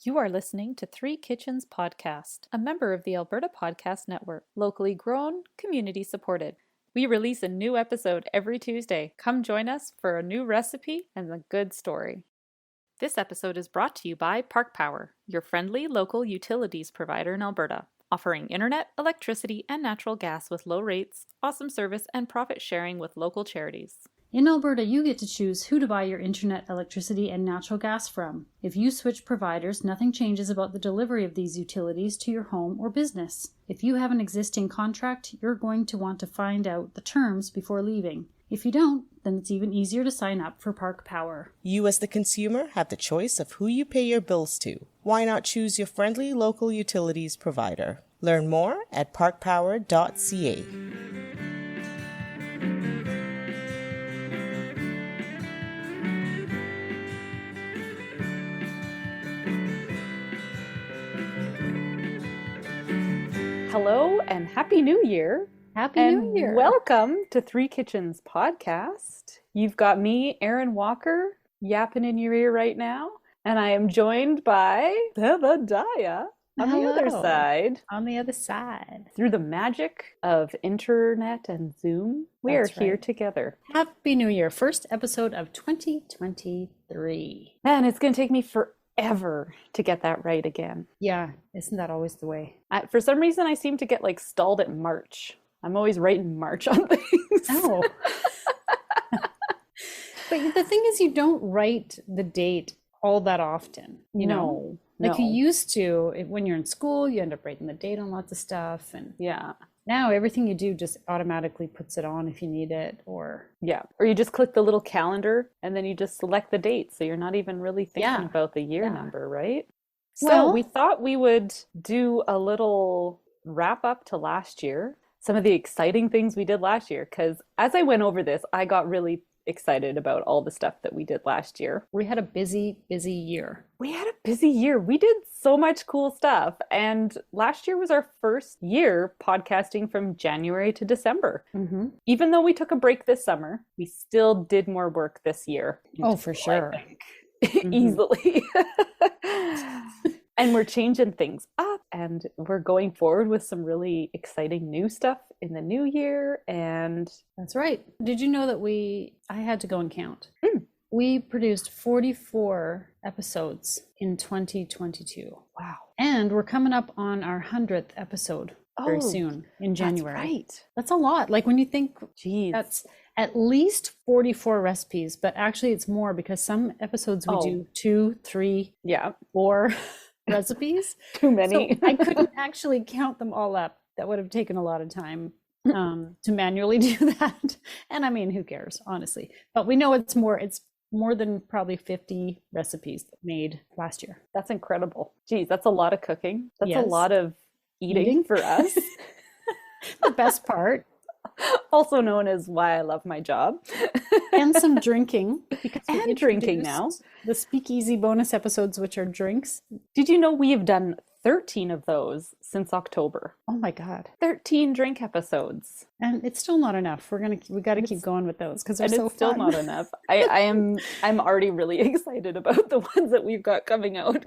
You are listening to Three Kitchens Podcast, a member of the Alberta Podcast Network, locally grown, community supported. We release a new episode every Tuesday. Come join us for a new recipe and a good story. This episode is brought to you by Park Power, your friendly local utilities provider in Alberta, offering internet, electricity, and natural gas with low rates, awesome service, and profit sharing with local charities. In Alberta, you get to choose who to buy your internet, electricity, and natural gas from. If you switch providers, nothing changes about the delivery of these utilities to your home or business. If you have an existing contract, you're going to want to find out the terms before leaving. If you don't, then it's even easier to sign up for Park Power. You as the consumer have the choice of who you pay your bills to. Why not choose your friendly local utilities provider? Learn more at parkpower.ca. Hello and Happy New Year. Happy New Year. Welcome to Three Kitchens Podcast. You've got me, Erin Walker, yapping in your ear right now, and I am joined by Zebediah on the other side. On the other side. Through the magic of internet and Zoom, we are here together. Happy New Year. First episode of 2023. Man, it's going to take me forever to get that right again. Yeah, isn't that always the way? For some reason, I seem to get stalled at March. I'm always writing March on things. Oh. But the thing is, you don't write the date all that often. You know? Like you used to, when you're in school, you end up writing the date on lots of stuff. And yeah. Now everything you do just automatically puts it on if you need it, or you just click the little calendar and then you just select the date, so you're not even really thinking about the year number, right? So we thought we would do a little wrap up to last year, some of the exciting things we did last year, because as I went over this, I got really excited about all the stuff that we did last year. We had a busy year. We had a busy year. We did so much cool stuff. And last year was our first year podcasting from January to December. Mm-hmm. Even though we took a break this summer, we still did more work this year. Oh, for sure. Easily. And we're changing things up, and we're going forward with some really exciting new stuff in the new year. And that's right. Did you know that I had to go and count. We produced 44 episodes in 2022. Wow. And we're coming up on our 100th episode very soon in January. That's right. That's a lot. Like when you think, that's at least 44 recipes, but actually it's more because some episodes we do 2, 3, 4 recipes. Too many. So I couldn't actually count them all up. That would have taken a lot of time to manually do that. And I mean, who cares, honestly? But we know it's more than probably 50 recipes made last year. That's incredible. Geez, that's a lot of cooking. That's a lot of eating for us. The best part. Also known as why I love my job. And some drinking. And drinking now. The Speakeasy bonus episodes, which are drinks. Did you know we have done 13 of those since October? Oh my God. 13 drink episodes. And it's still not enough. We got to keep going with those because they're so fun. It's still not enough. I'm already really excited about the ones that we've got coming out.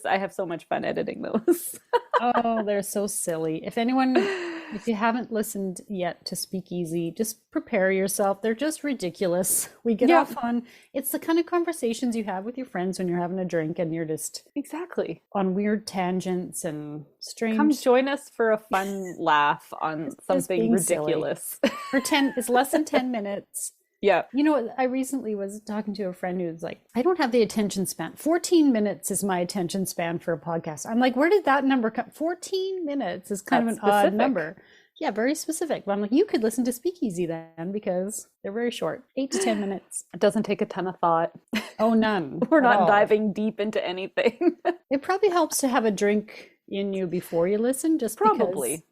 I have so much fun editing those. Oh, they're so silly. If you haven't listened yet to Speakeasy, just prepare yourself. They're just ridiculous. We get off on, it's the kind of conversations you have with your friends when you're having a drink and you're just exactly on weird tangents and strange. Come join us for a fun laugh on something ridiculous. It's less than 10 minutes. Yeah. You know, I recently was talking to a friend who was like, I don't have the attention span. 14 minutes is my attention span for a podcast. I'm like, where did that number come? 14 minutes is kind of an odd number. Yeah, very specific. But I'm like, you could listen to Speakeasy then because they're very short, 8 to 10 minutes. It doesn't take a ton of thought. Oh, none. We're not diving deep into anything. It probably helps to have a drink in you before you listen, just probably. Because...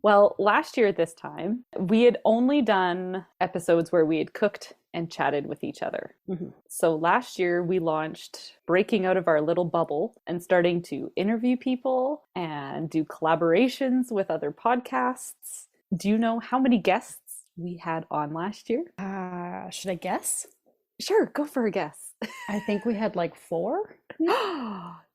Well, last year at this time, we had only done episodes where we had cooked and chatted with each other. Mm-hmm. So last year we launched breaking out of our little bubble and starting to interview people and do collaborations with other podcasts. Do you know how many guests we had on last year? Should I guess? Sure, go for a guess. I think we had like 4.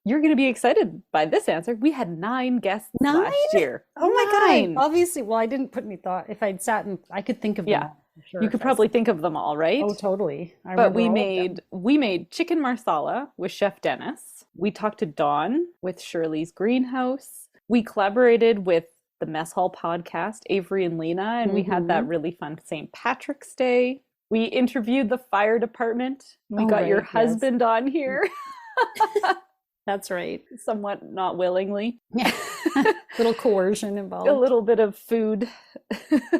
you're going to be excited by this answer. We had 9 guests 9? last year. Oh my 9. God. Obviously, well, I didn't put any thought. If I'd sat and I could think of them Yeah. all, for sure, You could probably think of them all, right? Oh, totally. I But remember all of them. we made chicken marsala with Chef Dennis. We talked to Dawn with Shirley's Greenhouse. We collaborated with the Mess Hall podcast, Avery and Lena, and we had that really fun St. Patrick's Day. We interviewed the fire department. We Oh, got your right, yes. husband on here, That's right. somewhat not willingly. Yeah. Little coercion involved. A little bit of food.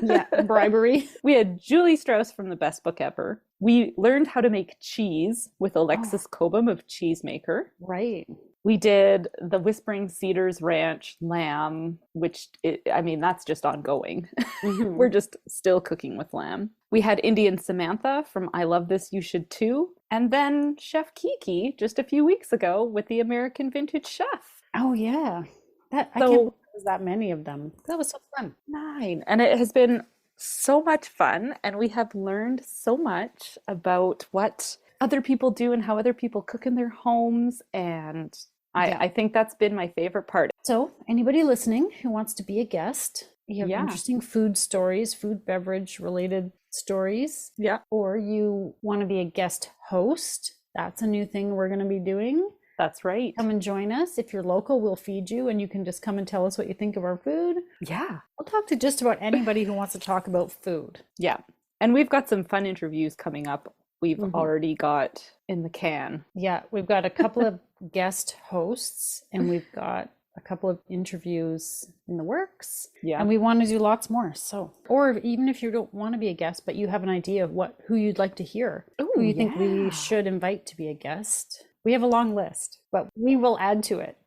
Yeah, bribery. We had Julie Strauss from The Best Book Ever. We learned how to make cheese with Alexis Cobham of Cheesemaker. Right. We did the Whispering Cedars Ranch lamb, which, that's just ongoing. We're just still cooking with lamb. We had Indian Samantha from I Love This, You Should Too. And then Chef Kiki just a few weeks ago with the American Vintage Chef. Oh, yeah. I can't believe there was that many of them. That was so fun. 9. And it has been so much fun. And we have learned so much about what other people do and how other people cook in their homes. And I think that's been my favorite part. So anybody listening who wants to be a guest, you have interesting food stories, food beverage related stories. Yeah. Or you want to be a guest host. That's a new thing we're going to be doing. That's right. Come and join us. If you're local, we'll feed you and you can just come and tell us what you think of our food. Yeah. We'll talk to just about anybody who wants to talk about food. Yeah. And we've got some fun interviews coming up. We've already got in the can. Yeah, we've got a couple of guest hosts and we've got a couple of interviews in the works. Yeah. And we want to do lots more. So, or even if you don't want to be a guest, but you have an idea of who you'd like to hear, who you think we should invite to be a guest. We have a long list, but we will add to it.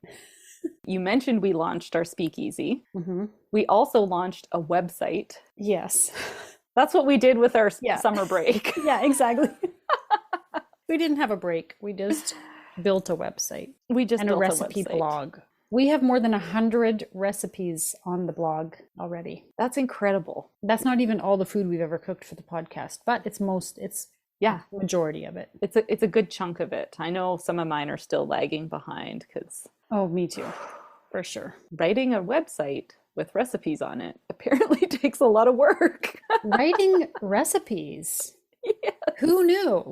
You mentioned we launched our speakeasy. We also launched a website. Yes. That's what we did with our summer break. Yeah, exactly. We didn't have a break. We just built a website. We just and built a recipe blog. We have more than 100 recipes on the blog already. That's incredible. That's not even all the food we've ever cooked for the podcast, but it's majority of it. It's a good chunk of it. I know some of mine are still lagging behind because me too, for sure. Writing a website with recipes on it apparently takes a lot of work. Writing recipes. Yes. Who knew?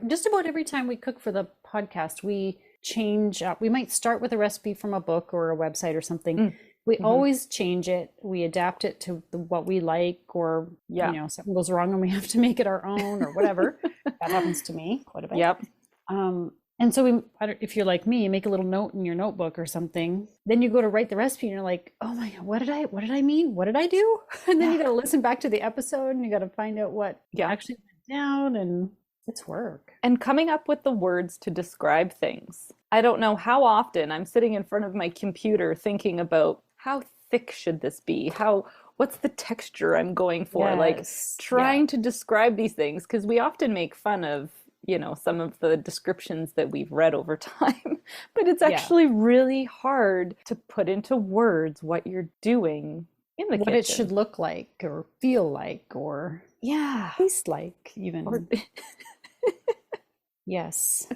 Just about every time we cook for the podcast, we change up. We might start with a recipe from a book or a website or something. We always change it. We adapt it to what we like, or something goes wrong and we have to make it our own or whatever. That happens to me quite a bit. Yep. And so if you're like me, you make a little note in your notebook or something. Then you go to write the recipe and you're like, oh my God, what did I mean? What did I do? And then you got to listen back to the episode and you got to find out what actually went down, and it's work. And coming up with the words to describe things. I don't know how often I'm sitting in front of my computer thinking about how thick should this be? What's the texture I'm going for? Yes. Like trying to describe these things, because we often make fun of some of the descriptions that we've read over time, but it's actually really hard to put into words what you're doing in the kitchen. What it should look like or feel like or taste like even. Yes,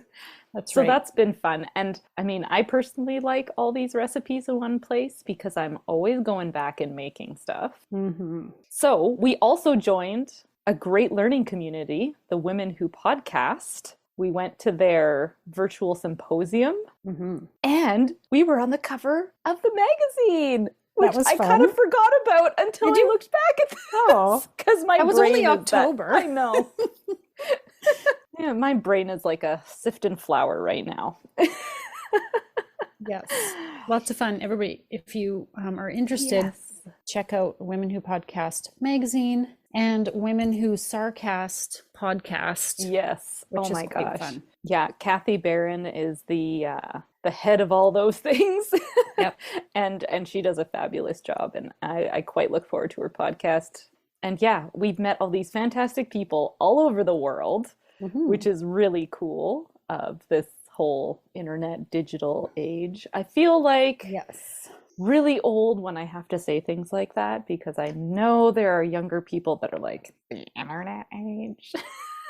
that's right. So that's been fun. And I personally like all these recipes in one place because I'm always going back and making stuff. So we also joined a great learning community, the Women Who Podcast. We went to their virtual symposium and we were on the cover of the magazine, which I kind of forgot about until I looked back at this. Because my brain was only October. I know. Yeah, my brain is like a sifting flour right now. Yes, lots of fun. Everybody, if you are interested, check out Women Who Podcast magazine and Women Who Sarcast podcast. Yes. Which oh my is quite gosh. fun. Yeah, Kathy Barron is the head of all those things. Yep. and she does a fabulous job, and I quite look forward to her podcast. And we've met all these fantastic people all over the world, which is really cool of this whole internet digital age. I feel like really old when I have to say things like that, because I know there are younger people that are like, the internet age.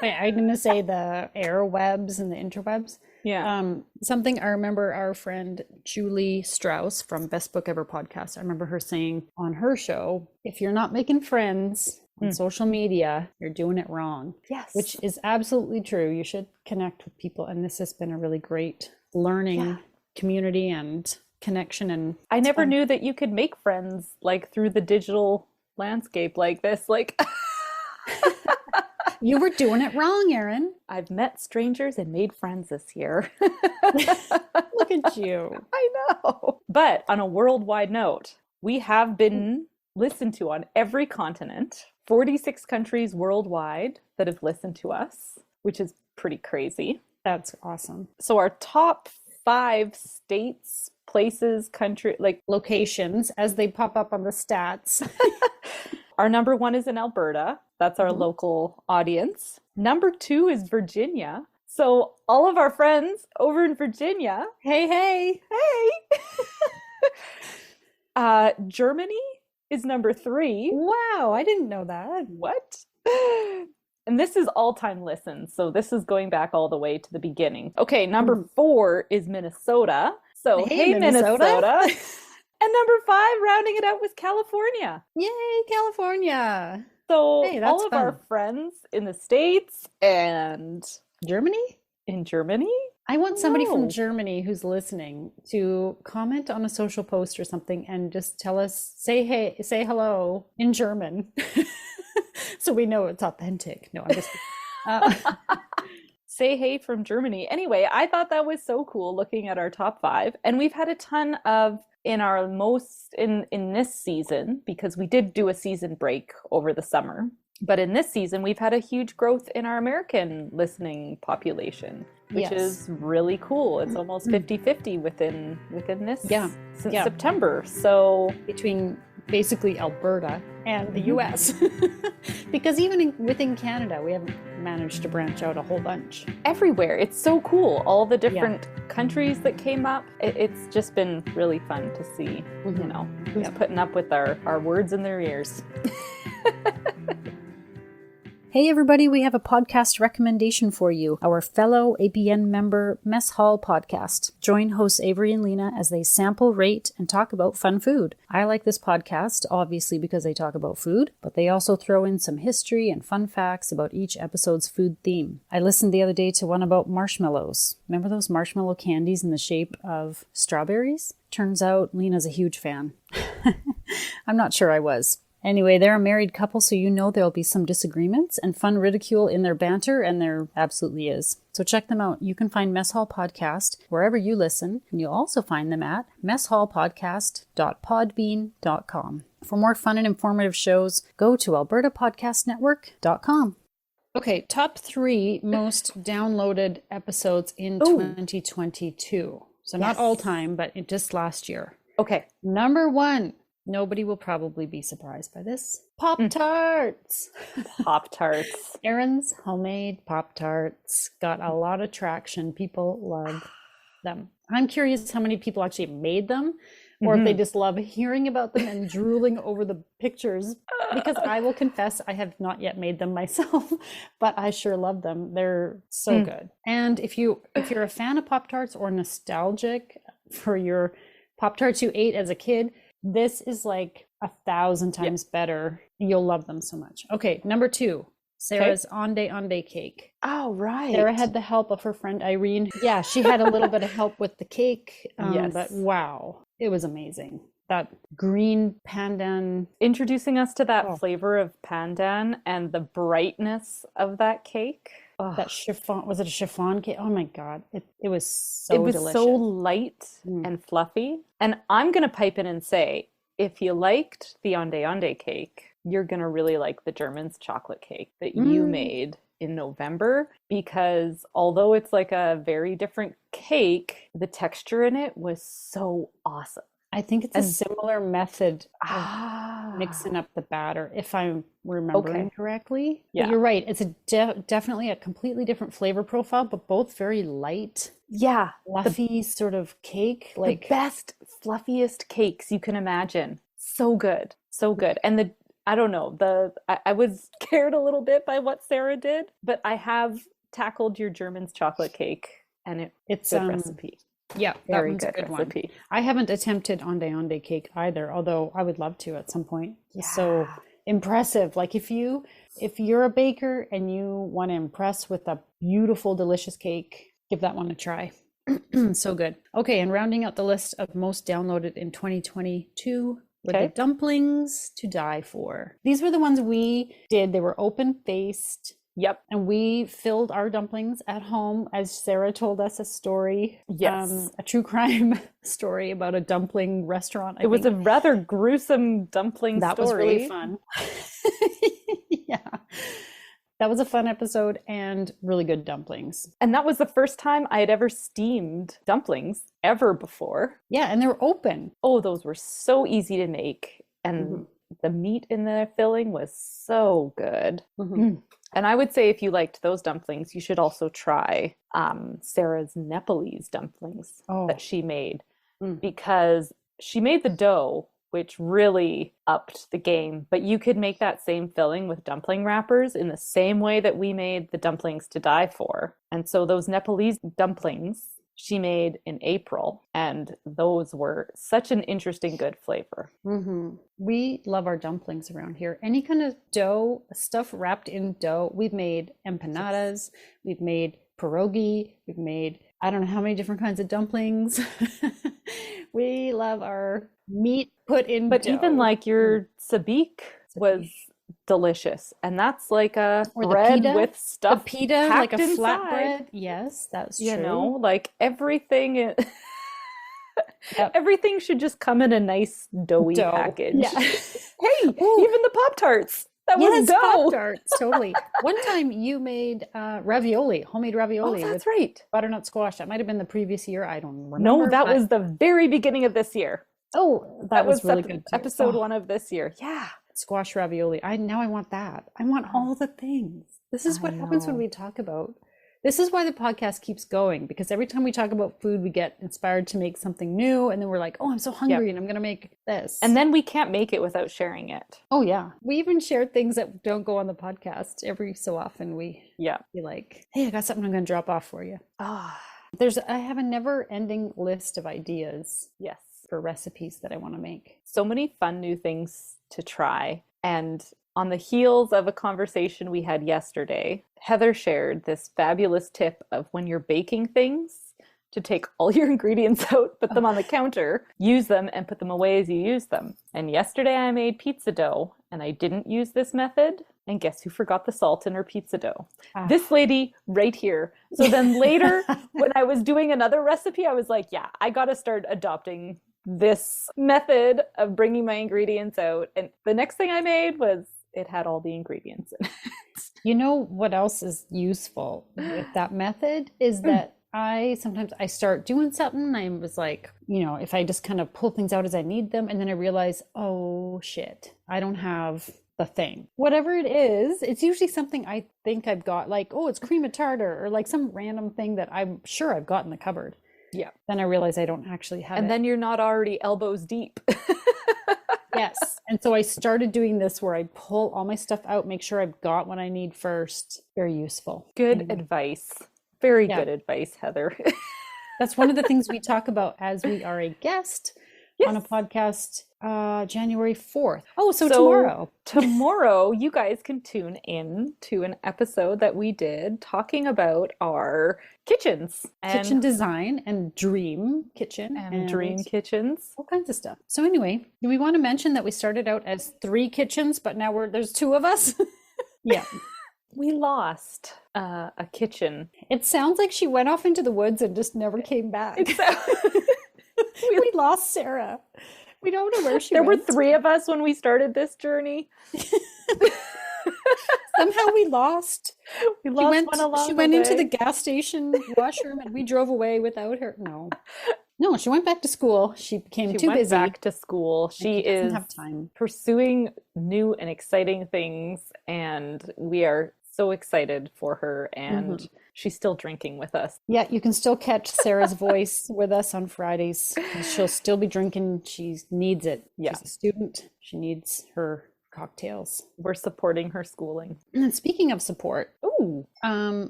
I'm going to say the airwebs and the interwebs. Yeah. Something I remember our friend Julie Strauss from Best Book Ever podcast, I remember her saying on her show, if you're not making friends on social media, you're doing it wrong. Yes. Which is absolutely true. You should connect with people. And this has been a really great learning community and connection. And I never knew that you could make friends like through the digital landscape like this. Like you were doing it wrong, Erin. I've met strangers and made friends this year. Look at you. I know. But on a worldwide note, we have been listened to on every continent, 46 countries worldwide that have listened to us, which is pretty crazy. That's awesome. So our top 5 states, places, country, like locations as they pop up on the stats. Our number 1 is in Alberta. That's our local audience. Number 2 is Virginia. So all of our friends over in Virginia, hey. Germany is number 3. Wow, I didn't know that. What? And this is all-time listens. So this is going back all the way to the beginning. Okay, number 4 is Minnesota. So hey Minnesota. And number 5, rounding it out, was California. Yay, California. So hey, that's all of our friends in the States and Germany? In Germany? I want somebody from Germany who's listening to comment on a social post or something and just tell us, say hey, say hello in German. So we know it's authentic. No, I'm just... Say hey from Germany. Anyway, I thought that was so cool looking at our top 5. And we've had a ton of, in this season, because we did do a season break over the summer. But in this season, we've had a huge growth in our American listening population, which is really cool. It's almost 50-50 within this since September. So between basically Alberta and the US. Because even within Canada, we haven't managed to branch out a whole bunch. Everywhere. It's so cool. All the different countries that came up. It's just been really fun to see, who's putting up with our words in their ears. Hey everybody, we have a podcast recommendation for you. Our fellow APN member Mess Hall podcast. Join hosts Avery and Lena as they sample, rate, and talk about fun food. I like this podcast, obviously because they talk about food, but they also throw in some history and fun facts about each episode's food theme. I listened the other day to one about marshmallows. Remember those marshmallow candies in the shape of strawberries? Turns out Lena's a huge fan. I'm not sure I was. Anyway, they're a married couple, so there'll be some disagreements and fun ridicule in their banter, and there absolutely is. So check them out. You can find Mess Hall Podcast wherever you listen, and you'll also find them at messhallpodcast.podbean.com. For more fun and informative shows, go to albertapodcastnetwork.com. Okay, top 3 most downloaded episodes in 2022. So not all time, but just last year. Okay. Number 1. Nobody will probably be surprised by this. Pop-Tarts! Pop-Tarts. Erin's homemade Pop-Tarts got a lot of traction. People love them. I'm curious how many people actually made them, or if they just love hearing about them and drooling over the pictures, because I will confess I have not yet made them myself, but I sure love them. They're so good. And if you're a fan of Pop-Tarts or nostalgic for your Pop-Tarts you ate as a kid, this is like 1,000 times better. You'll love them so much. Okay, number 2, Sarah's Onde cake. Oh, right. Sarah had the help of her friend Irene. Yeah, she had a little bit of help with the cake. But wow, it was amazing. That green pandan. Introducing us to that flavor of pandan and the brightness of that cake. That chiffon, was it a chiffon cake? Oh my God. It was so delicious. It was so light and fluffy. And I'm going to pipe in and say, if you liked the Onde cake, you're going to really like the German's chocolate cake that you made in November, because although it's like a very different cake, the texture in it was so awesome. I think it's a similar method of mixing up the batter, if I'm remembering correctly. Yeah. But you're right. It's definitely a completely different flavor profile, but both very light. Yeah. Fluffy sort of cake. Like the best, fluffiest cakes you can imagine. So good. So good. And I don't know, I was scared a little bit by what Sarah did, but I have tackled your German's chocolate cake. and It's good recipe. Yeah, that Very one's good a good recipe. one. I haven't attempted onde cake either, although I would love to at some point. It's so impressive. Like if you're a baker and you want to impress with a beautiful, delicious cake, give that one a try. So good. Okay, and rounding out the list of most downloaded in 2022 were the dumplings to die for. These were the ones we did. They were open-faced. Yep. And we filled our dumplings at home, as Sarah told us a story. Yes. A true crime story about a dumpling restaurant. It was a rather gruesome dumpling story. That was really fun. Yeah. That was a fun episode and really good dumplings. And that was the first time I had ever steamed dumplings ever before. Yeah, and they were open. Oh, those were so easy to make. And the meat in the filling was so good. And I would say if you liked those dumplings, you should also try Sarah's Nepalese dumplings that she made. Because she made the dough, which really upped the game. But you could make that same filling with dumpling wrappers in the same way that we made the dumplings to die for. And so those Nepalese dumplings she made in April, and those were such an interesting, good flavor. We love our dumplings around here. Any kind of dough, stuff wrapped in dough. We've made empanadas, we've made pierogi, we've made I don't know how many different kinds of dumplings. We love our meat put in But dough. even like your sabik was delicious, and that's like a bread with stuff, a pita, like a flatbread. Yes, that's true. You know, like everything everything should just come in a nice doughy package. Yeah. Hey, even the Pop-Tarts. That was dough. Pop-Tarts, totally. One time you made ravioli, homemade ravioli. Oh, that's right. Butternut squash. That might have been the previous year. I don't remember. No, that was the very beginning of this year. Oh, that was really good too. Episode 1 of this year. Yeah. Squash ravioli. Now I want that. I want all the things. This is what happens when we talk about. This is why the podcast keeps going, because every time we talk about food, we get inspired to make something new. And then we're like, oh, I'm so hungry and I'm going to make this. And then we can't make it without sharing it. Oh, yeah. We even share things that don't go on the podcast. Every so often we be like, hey, I got something I'm going to drop off for you. I have a never ending list of ideas. Yes. For recipes that I want to make. So many fun new things to try. And on the heels of a conversation we had yesterday, Heather shared this fabulous tip of when you're baking things to take all your ingredients out, put them on the counter, use them, and put them away as you use them. And yesterday I made pizza dough, and I didn't use this method. And guess who forgot the salt in her pizza dough? This lady right here. So then later, when I was doing another recipe, I was like, yeah, I got to start adopting this method of bringing my ingredients out. And the next thing I made was it had all the ingredients in it. You know what else is useful with that method is that sometimes I start doing something and I was like, you know, if I just kind of pull things out as I need them, and then I realize, oh shit, I don't have the thing. Whatever it is, it's usually something I think I've got, like, oh, it's cream of tartar, or like some random thing that I'm sure I've got in the cupboard. Yeah. Then I realize I don't actually have it. And then you're not already elbows deep. Yes. And so I started doing this where I pull all my stuff out, make sure I've got what I need first. Very useful. Good advice. Very good advice, Heather. That's one of the things we talk about as we are a guest on a podcast January 4th. Oh, so tomorrow. Tomorrow, you guys can tune in to an episode that we did talking about our kitchens. Kitchen design and dream kitchen. And dream kitchens. All kinds of stuff. So anyway, do we want to mention that we started out as 3 kitchens, but now there's 2 of us? Yeah. We lost a kitchen. It sounds like she went off into the woods and just never came back. We lost Sarah. We don't know where she went. There were 3 of us when we started this journey. Somehow we lost. She went into the gas station washroom and we drove away without her. No, she went back to school. She became too busy. Back to school. She doesn't have time. Pursuing new and exciting things, and we are so excited for her, and she's still drinking with us. Yeah, you can still catch Sarah's voice with us on Fridays. She'll still be drinking. She needs it. Yeah. She's a student. She needs her cocktails. We're supporting her schooling. And speaking of support, Ooh,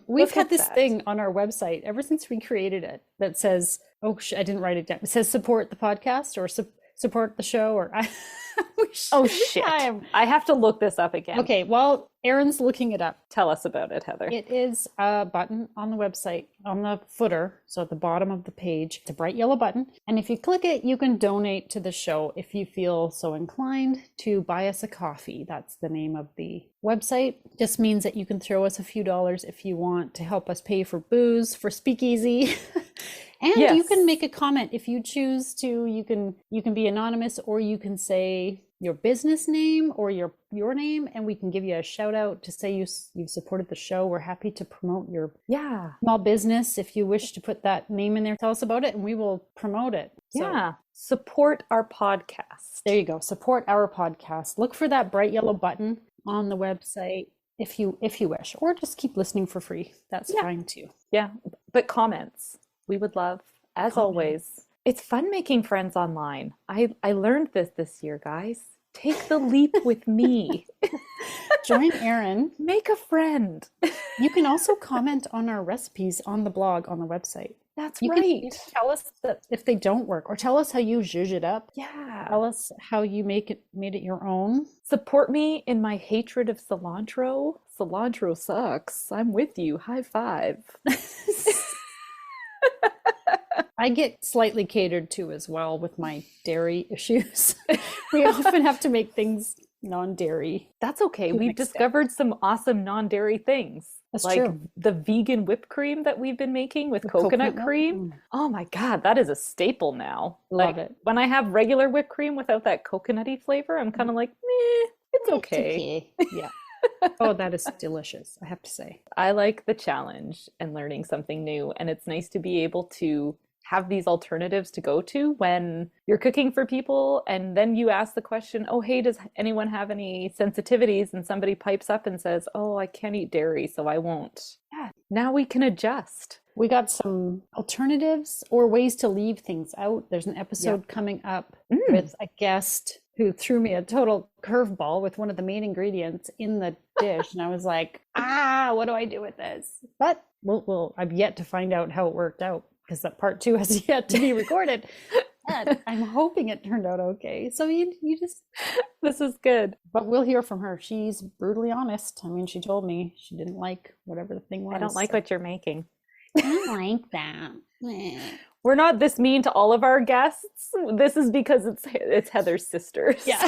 we've look had at this that. thing on our website ever since we created it that says, I didn't write it down. It says support the podcast or support the show or Oh every shit. time. I have to look this up again. Okay, while Erin's looking it up, Tell us about it, Heather. it is a button on the website on the footer, so at the bottom of the page. It's a bright yellow button, and if you click it, you can donate to the show if you feel so inclined to buy us a coffee. That's the name of the website. Just means that you can throw us a few dollars if you want to help us pay for booze, for Speakeasy. And Yes. you can make a comment if you choose to. You can be anonymous, or you can say your business name or your name, and we can give you a shout out to say you've supported the show. We're happy to promote your small business. If you wish to put that name in there, tell us about it and we will promote it. So, support our podcast. there you go. Support our podcast. Look for that bright yellow button on the website if you wish, or just keep listening for free. That's fine too. Yeah, but comments we would love, as Comments. always. It's fun making friends online. I learned this year, guys. Take the leap with me. Join Erin. Make a friend. You can also comment on our recipes on the blog on the website. That's You right. can tell us that if they don't work, or tell us how you zhuzh it up. Yeah. Tell us how you made it your own. Support me in my hatred of cilantro. Cilantro sucks. I'm with you. High five. I get slightly catered to as well with my dairy issues. We often have to make things non-dairy. That's okay. To an We've extent. discovered some awesome non-dairy things. That's like true. the vegan whipped cream that we've been making with With coconut milk. cream. Oh my God, that is a staple now. Love Like, it. when I have regular whipped cream without that coconutty flavor, I'm kind of like, meh, it's okay. Yeah. Oh, that is delicious, I have to say. I like the challenge and learning something new. And it's nice to be able to have these alternatives to go to when you're cooking for people. And then you ask the question, oh, hey, does anyone have any sensitivities? And somebody pipes up and says, oh, I can't eat dairy, so I won't. Yeah, now we can adjust. We got some alternatives or ways to leave things out. There's an episode coming up with a guest who threw me a total curveball with one of the main ingredients in the dish. And I was like, what do I do with this? But I've yet to find out how it worked out, because that part 2 has yet to be recorded. And I'm hoping it turned out okay. So you just, This is good. but we'll hear from her. She's brutally honest. I mean, she told me she didn't like whatever the thing was. I don't like what you're making. I don't like that. We're not this mean to all of our guests. This is because it's Heather's sisters. Yeah.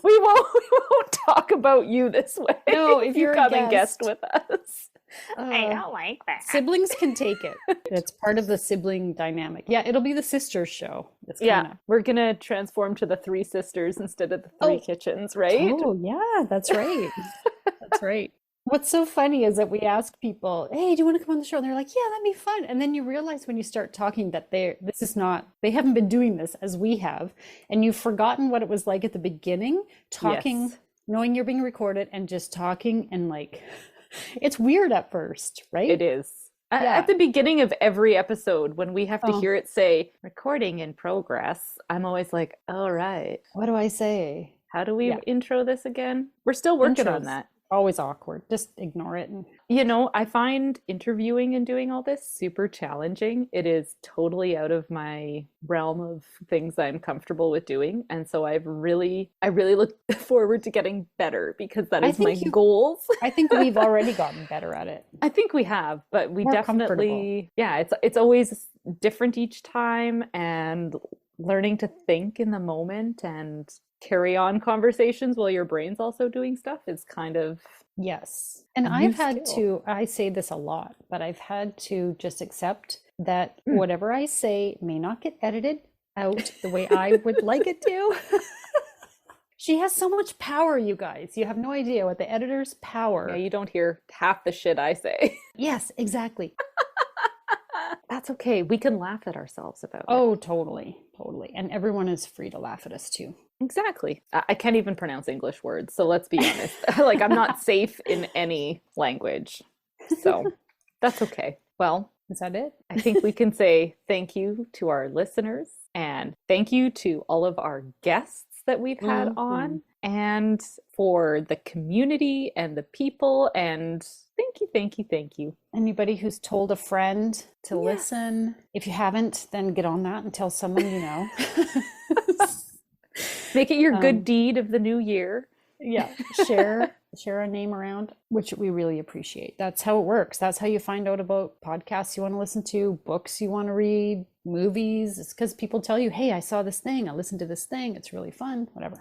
we won't talk about you this way. No, if you're a come and guest guest. with us. I don't like that. Siblings can take it. It's part of the sibling dynamic. Yeah, it'll be the sisters show. It's Yeah, we're gonna transform to the 3 sisters instead of the 3 kitchens, right? Oh, yeah, that's right. That's right. What's so funny is that we ask people, hey, do you want to come on the show? And they're like, yeah, that'd be fun. And then you realize when you start talking that they haven't been doing this as we have. And you've forgotten what it was like at the beginning, talking, Yes. knowing you're being recorded and just talking. And like, it's weird at first, right? It is. Yeah. At the beginning of every episode, when we have to Oh. hear it say, recording in progress, I'm always like, all right, What do I say? how do we Yeah. intro this again? We're still working on Intros. that. Always awkward. Just ignore it. And You know, I find interviewing and doing all this super challenging. It is totally out of my realm of things I'm comfortable with doing. And so I really look forward to getting better, because that I is my think you- goals. I think we've already gotten better at it. I think we have, but we More definitely, it's always different each time, and learning to think in the moment and carry on conversations while your brain's also doing stuff is kind of Yes. And a I've new had skill. to, I say this a lot, but I've had to just accept that whatever I say may not get edited out the way I would like it to. She has so much power, you guys. You have no idea what the editor's power. Yeah, you don't hear half the shit I say. Yes, exactly. That's okay. We can laugh at ourselves about it. Oh, totally. Totally. And everyone is free to laugh at us too. Exactly. I can't even pronounce English words, so let's be honest. Like, I'm not safe in any language. So that's okay. Well, Is that it? I think we can say thank you to our listeners, and thank you to all of our guests that we've had on. and for the community and the people. And thank you, thank you, thank you. Anybody who's told a friend to listen. If you haven't, then get on that and tell someone you know. Make it your good deed of the new year. Yeah, share our name around, which we really appreciate. That's how it works. That's how you find out about podcasts you want to listen to, books you want to read, movies. It's because people tell you, hey, I saw this thing, I listened to this thing, it's really fun, whatever.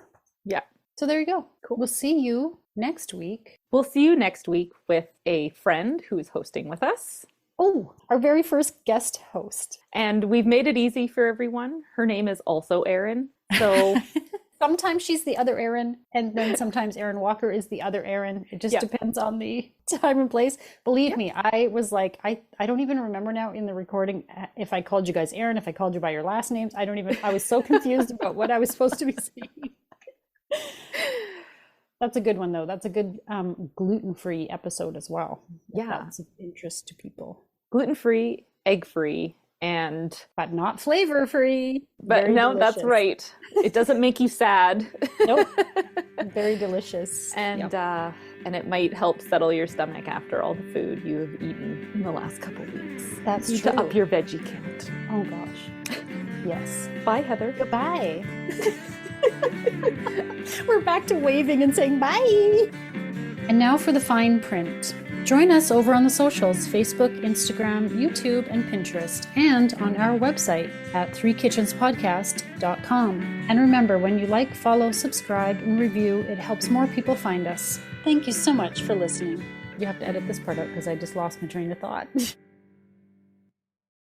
Yeah. So there you go. Cool. We'll see you next week. We'll see you next week with a friend who's hosting with us. Oh, our very first guest host. And we've made it easy for everyone. Her name is also Erin. So sometimes she's the other Erin, and then sometimes Erin Walker is the other Erin. It just depends on the time and place. Believe me, I was like, I don't even remember now in the recording if I called you guys Erin, if I called you by your last names. I was so confused about what I was supposed to be saying. That's a good one, though. That's a good gluten-free episode as well. Yeah. That's of interest to people. Gluten-free, egg-free, but not flavor-free. But Very no, delicious. that's right. It doesn't make you sad. Nope. Very delicious. And it might help settle your stomach after all the food you have eaten in the last couple of weeks. That's true. To up your veggie count. Oh, gosh. Yes. Bye, Heather. Goodbye. We're back to waving and saying bye. And now for the fine print. Join us over on the socials, Facebook, Instagram, YouTube, and Pinterest, and on our website at threekitchenspodcast.com. And remember, when you like, follow, subscribe, and review, it helps more people find us. Thank you so much for listening. You have to edit this part out because I just lost my train of thought.